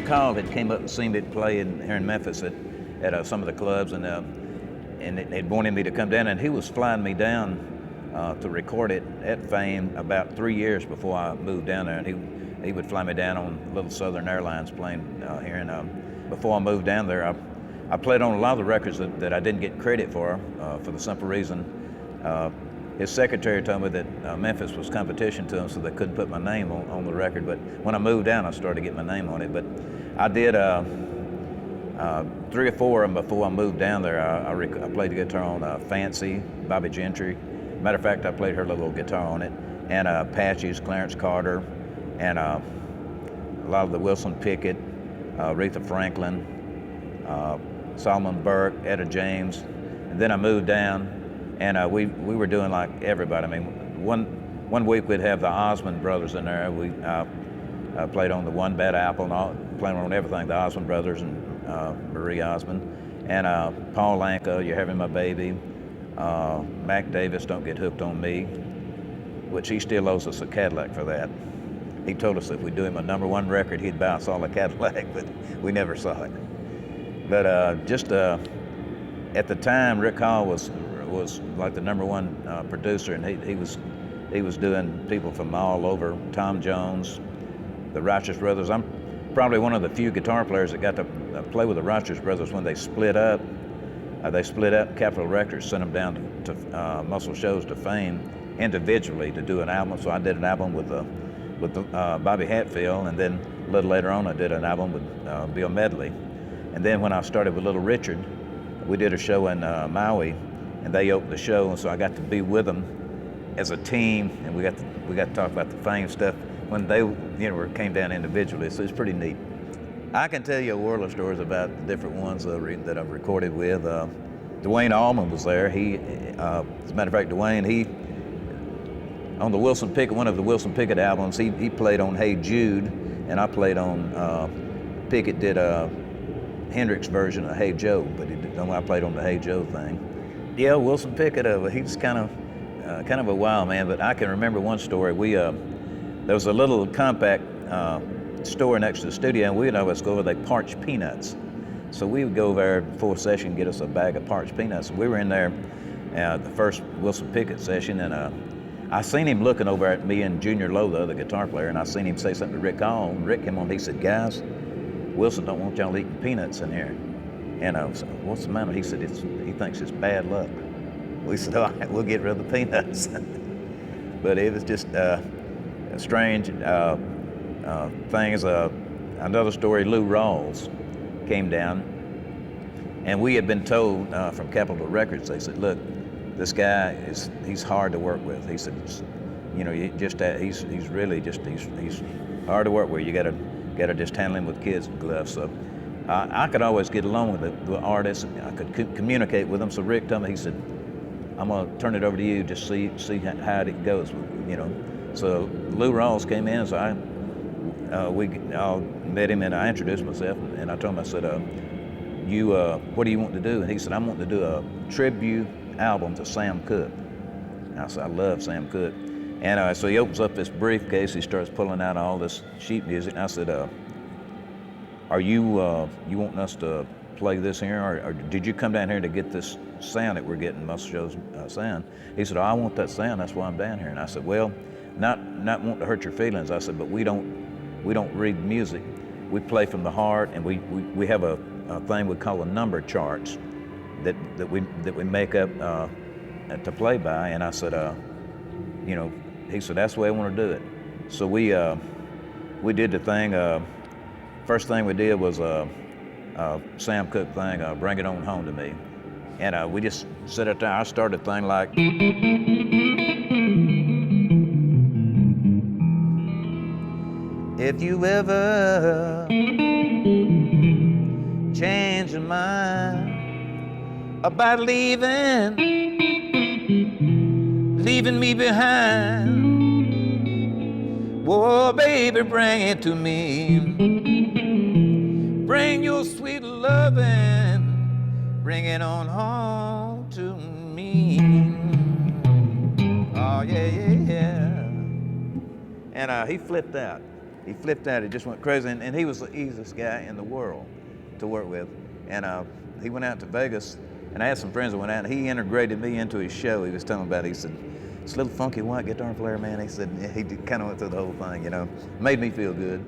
Hall had came up and seen me play here in Memphis at some of the clubs, and they'd wanted me to come down, and he was flying me down to record it at Fame about 3 years before I moved down there, and he would fly me down on little Southern Airlines plane here, and before I moved down there, I played on a lot of the records that I didn't get credit for the simple reason his secretary told me that Memphis was competition to him, so they couldn't put my name on the record. But when I moved down, I started getting my name on it. But I did 3 or 4 of them before I moved down there. I played the guitar on Fancy, Bobby Gentry. Matter of fact, I played her little guitar on it, and Apaches, Clarence Carter, and a lot of the Wilson Pickett, Aretha Franklin, Solomon Burke, Etta James. And then I moved down, and we were doing like everybody. I mean, one week we'd have the Osmond brothers in there. We played on the One Bad Apple, and playing on everything, the Osmond brothers and Marie Osmond, and Paul Anka, You're Having My Baby, Mac Davis, Don't Get Hooked on Me, which he still owes us a Cadillac for that. He told us if we do him a #1 record, he'd buy us all a Cadillac, but we never saw it. But just at the time, Rick Hall was like the #1 producer, and he was doing people from all over. Tom Jones, the Righteous Brothers. I'm probably one of the few guitar players that got to play with the Righteous Brothers when they split up. Capitol Records sent them down to Muscle Shoals to Fame individually to do an album. So I did an album with Bobby Hatfield, and then a little later on I did an album with Bill Medley. And then when I started with Little Richard, we did a show in Maui, and they opened the show, and so I got to be with them as a team, and we got to talk about the Fame stuff when they came down individually. So it's pretty neat. I can tell you a world of stories about the different ones that I've recorded with. Dwayne Allman was there. As a matter of fact, Dwayne, on the Wilson Pickett, one of the Wilson Pickett albums, he played on Hey Jude, and I played on, Pickett did a Hendrix version of Hey Joe, but I played on the Hey Joe thing. Yeah, Wilson Pickett, he's kind of a wild man, but I can remember one story. There was a little compact store next to the studio, and we'd always go over there, they parched peanuts. So we would go over there before a session and get us a bag of parched peanuts. We were in there the first Wilson Pickett session, and I seen him looking over at me and Junior Lowe, the other guitar player, and I seen him say something to Rick Hall, and Rick came on, he said, "Guys, Wilson don't want y'all eating peanuts in here." And I said, "What's the matter?" He said, he thinks it's bad luck. We said, "All right, we'll get rid of the peanuts." But it was just a strange things. Another story, Lou Rawls came down, and we had been told from Capitol Records, they said, "Look, this guy he's hard to work with." He said, he's really he's hard to work with. You gotta just handle him with kids and gloves." So I could always get along with the artists, and I could communicate with them. So Rick told me, he said, "I'm gonna turn it over to you, just see how it goes, So Lou Rawls came in, so we all met him, and I introduced myself, and I told him, I said, what do you want to do?" And he said, "I'm wanting to do a tribute album to Sam Cooke." And I said, "I love Sam Cooke." And so he opens up this briefcase, he starts pulling out all this sheet music, and I said, "Are you wanting us to play this here, or did you come down here to get this sound that we're getting, Muscle Shoals sound?" He said, "Oh, I want that sound, that's why I'm down here." And I said, "Well, not wanting to hurt your feelings," I said, "but we don't read music. We play from the heart, and we have a thing we call a number charts that we make up to play by." And I said, he said, "That's the way I want to do it." So we did the thing. First thing we did was Sam Cooke thing, "Bring It On Home to Me," and we just sat out there. I started a thing like. If you ever change your mind about leaving me behind, whoa, baby, bring it to me. Bring your sweet loving, bring it on home to me. Oh, yeah, yeah, yeah. And he flipped out. He flipped out. He just went crazy, and he was the easiest guy in the world to work with. And he went out to Vegas, and I had some friends that went out, and he integrated me into his show. He was telling about it. He said, "This little funky white guitar player, man," he said, he kind of went through the whole thing, you know. Made me feel good.